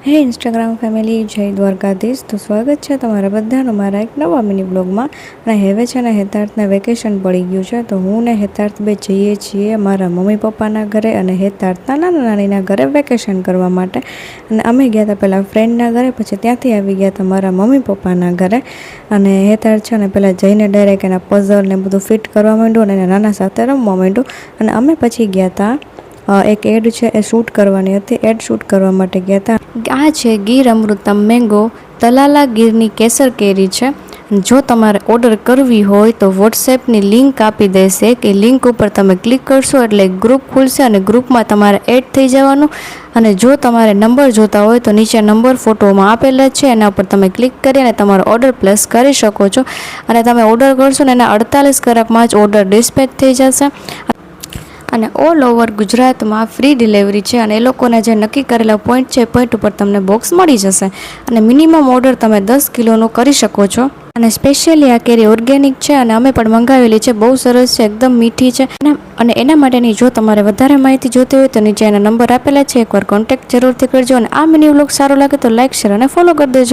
હે Instagram family, જય દ્વારકાધીશ. તો સ્વાગત છે તમારા બધાનું મારા એક નવા મિની બ્લોગમાં. અને હવે છે ને હેતાર્થને વેકેશન પડી ગયું છે, તો હું ને હેતાર્થ બે જઈએ છીએ મારા મમ્મી પપ્પાના ઘરે અને હેતાર્થના નાના નાનીના ઘરે વેકેશન કરવા માટે. અને અમે ગયા હતા પહેલાં ફ્રેન્ડના ઘરે, પછી ત્યાંથી આવી ગયા હતા મારા મમ્મી પપ્પાના ઘરે. અને હેતાર્થ છે ને પહેલાં જઈને ડાયરેક્ટ એના પઝલ ને બધું ફિટ કરવા માંડ્યું અને એના નાના સાથે રમવા માંડ્યું. અને અમે પછી ગયા હતા એક એડ છે એ શૂટ કરવાની હતી, એડ શૂટ કરવા માટે ગયા હતા. આ છે ગીર અમૃતમ મેંગો, તલાલા ગીરની કેસર કેરી છે. જો તમારે ઓર્ડર કરવી હોય તો વોટ્સએપની લિંક આપી દેશે, કે લિંક ઉપર તમે ક્લિક કરશો એટલે ગ્રુપ ખુલશે અને ગ્રુપમાં તમારે એડ થઈ જવાનું. અને જો તમારે નંબર જોતા હોય તો નીચે નંબર ફોટોમાં આપેલા છે, એના ઉપર તમે ક્લિક કરી અને તમારો ઓર્ડર પ્લેસ કરી શકો છો. અને તમે ઓર્ડર કરશો ને એના 48 કલાકમાં જ ઓર્ડર ડિસ્પેચ થઈ જશે. અને ઓલ ઓવર ગુજરાતમાં ફ્રી ડિલિવરી છે. અને એ લોકોને જે નક્કી કરેલા પોઈન્ટ છે, પોઈન્ટ ઉપર તમને બોક્સ મળી જશે. અને મિનિમમ ઓર્ડર તમે 10 કિલોનો કરી શકો છો. અને સ્પેશિયલી આ કેરી ઓર્ગેનિક છે અને અમે પણ મંગાવેલી છે. બહુ સરસ છે, એકદમ મીઠી છે. અને એના માટેની જો તમારે વધારે માહિતી જોતી હોય તો નીચે એના નંબર આપેલા છે, એકવાર કોન્ટેક્ટ જરૂરથી કરજો. અને આ મિની વ્લોગ સારો લાગે તો લાઇક, શેર અને ફોલો કરી દેજો.